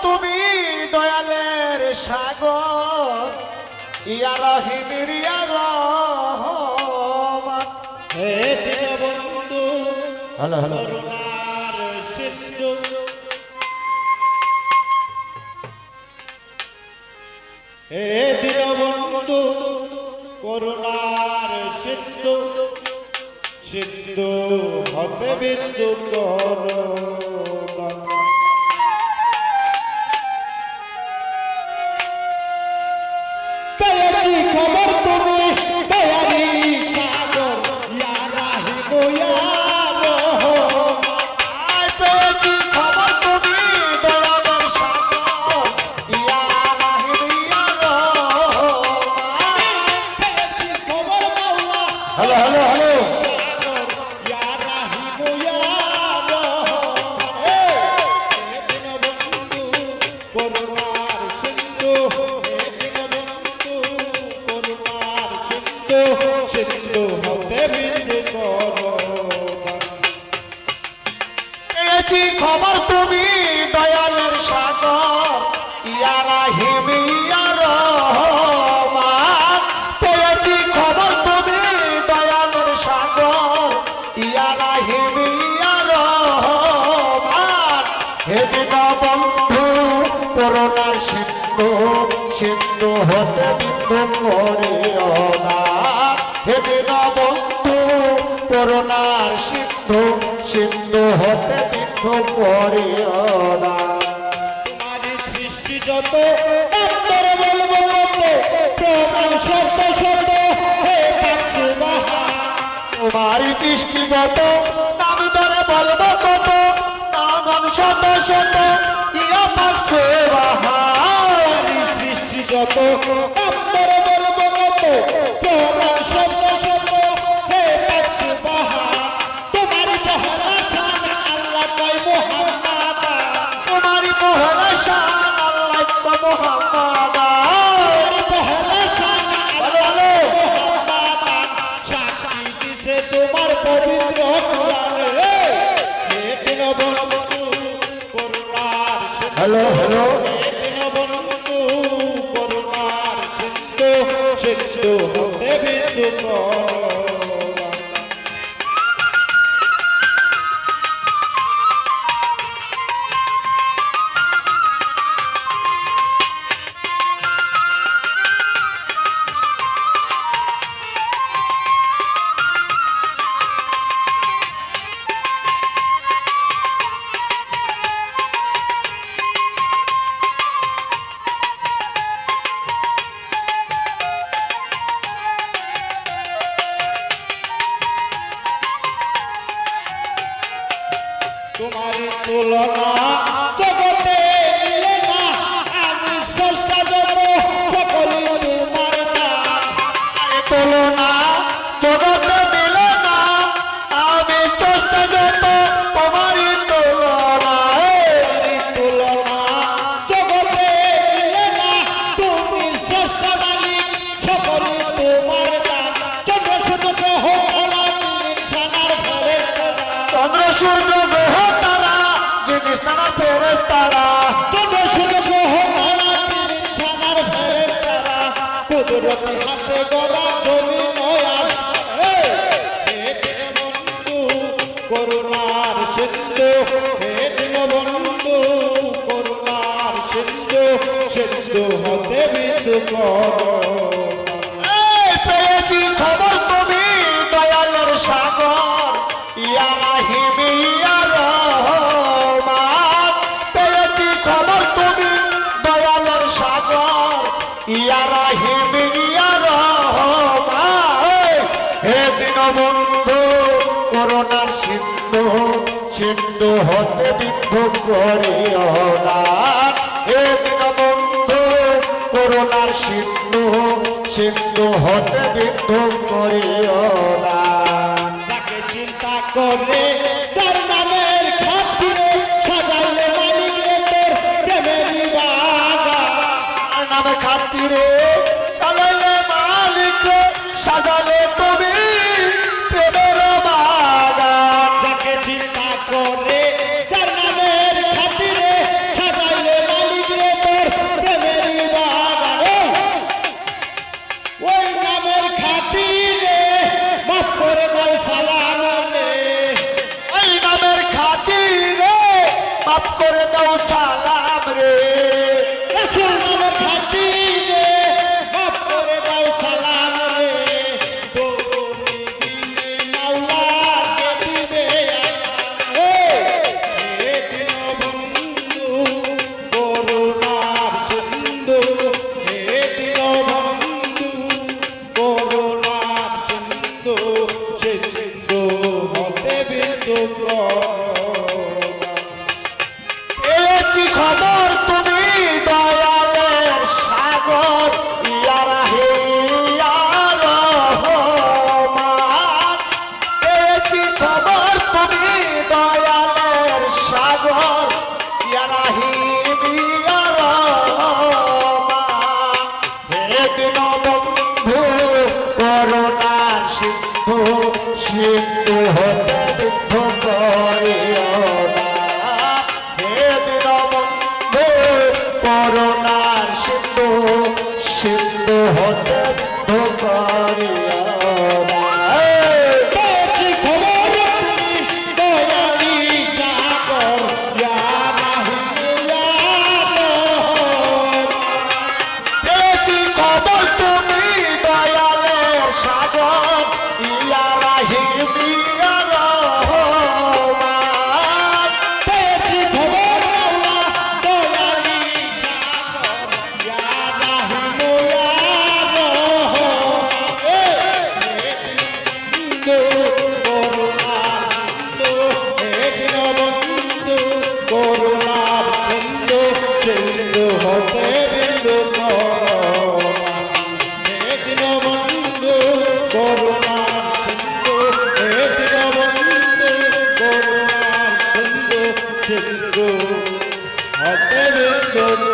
তুমি দয়ালের সাগর ইয়া রহিম ইয়া রহমান। হে Dinabandhu hello hello করুণার সিন্ধু, হে দীনবন্ধু করুণার সিন্ধু, সিন্ধু হতে বিন্দু করুণা। পেয়েছি খবর তুমি দয়ারি সাগর ইয়া রাহিম ইয়া রহমান। পেয়েছি খবর তুমি দয়ালের সাগর ইয়া রহিম ইয়া রহমান। পেয়েছি খবর মাওলা হ্যালো হ্যালো হ্যালো সাগর ইয়া রাহিম ইয়া রহমান। হে দীনবন্ধু করুণার সিন্ধু, হে দীনবন্ধু করুণার সিন্ধু, সিন্ধু হতে বিন্দু করুণা। পেয়েছি খবর তুমি দয়ালের সাগর ইয়া রহিম ইয়া রহমান। পেয়েছি খবর তুমি দয়ালের সাগর ইয়া রহিম ইয়া রহমান। হে দীনবন্ধু করুণার সিন্ধু, সিন্ধু হতে বিন্দু করিও না। হে দীনবন্ধু করুণার সিন্ধু, সিন্ধু হতে বিন্দু করিও না। তোমারই সৃষ্টি যত অন্তর বলবো কত, প্রমাণ শত শত হে পাক সুবহান। তোমারই দৃষ্টিগত নাম ধরে বলবো কত, নাম শত শত ইয়া পাক সুবহান। তোমারই সৃষ্টি যত অন্তর বলবো কত, প্রমাণ শত শত হে পাক সুবহান। তোমারই পহলা শান আল্লাহ কয় মুহাম্মদ, তোমারই পহলা শান আল্লাহ কো মুহাম্মদ। তোমারই পহলা শান বলো বলো মুহাম্মদ। সাক্ষী দিছে তোমার পবিত্র কোরআনে, হে দীনবন্ধু করুণার সিন্ধু, হ্যালো হ্যালো হে দীনবন্ধু করুণার সিন্ধু, সিন্ধু হতে বিন্দু করুণা। তোমার তুলনা জগতে মিলে না, আমি স্রষ্টা যত সকলই তোমার দান। তুলনা জগতে মিলে না, আমি চেষ্টা যত তোমারই তুলনা। তোমারই তুলনা জগতে মিলে না, তুমি স্রষ্টা মালিক সকলই তোমার দান। চন্দ্র সূর্য গ্রহ তারা ইনসানার ফেরেশতা, চন্দ্র সূর্য গ্রহ তারা জিনিস নানা ফেরেশতারা। চন্দ্র সূর্য গ্রহ তারা ইনসানার ফেরেশতা, কুদরতি হাতে গড়া জমি নয় আসমানে। হে দীনবন্ধু করুণার সিন্ধু, হে দীনবন্ধু করুণার সিন্ধু, সিন্ধু হতে বিন্দু করুণা। এই পেয়েছি খবর তুমি দয়ালের সাগর ইয়া রহিম ইয়া রহমান। পেয়েছি খবর তুমি দয়ালের সাগর ইয়া রহিম ইয়া রহমান। হে দীনবন্ধু করুণার সিন্ধু, সিন্ধু হতে বিন্দু করিও না। হে দীনবন্ধু করুণার সিন্ধু, সিন্ধু হতে বিন্দু করিও না। যাকে চিন্তা করে যার নামের খাতিরে সাজাইলে মালিক রে তোর প্রেমেরই বাগান। আর নামে খাতিরে চালাইলে মালিক সাজালে তুমি প্রেমের বাগান। যাকে চিন্তা করে যার নামের খাতিরে সাজাইলে মালিক মাফ করে দাও সালাম রে রাসূল নামের খাতিরে মাফ করে দাও সালাম রে দরুদ দিলে মাওলাকে দিবে আসান হে দীনবন্ধু করুণার সিন্ধু হে দীনবন্ধু করুণার সিন্ধু সে সিন্ধু হতে বিন্দু পেয়েছি খবর তুমি দয়ালের সাগর ইয়া রাহিম ইয়া রহমান পেয়েছি খবর তুমি দয়ালের সাগর ইয়া রাহিম ইয়া রহমান হে দীনবন্ধু করুণার সিন্ধু সিন্ধু হতে বিদ্ধ করিও না হে দীনবন্ধু করুণার সিন্ধু সিন্ধু হতে বিদ্ধ করিও না পেয়েছি খবর তুমি দয়ালি সাগর ইয়া রাহিম ইয়া রহমান পেয়েছি খবর তুমি দয়ালের সাগর ইয়া রাহিম ইয়া রহমান পেয়েছি খবর মাওলা দয়ালি সাগর ইয়া রাহিম ইয়া রহমান হে দীনবন্ধু করুণার সিন্ধু সিন্ধু হতে বিন্দু হে দীনবন্ধু করুণার সিন্ধু হে দীনবন্ধু করুণার সিন্ধু সিন্ধু হতে বিন্দু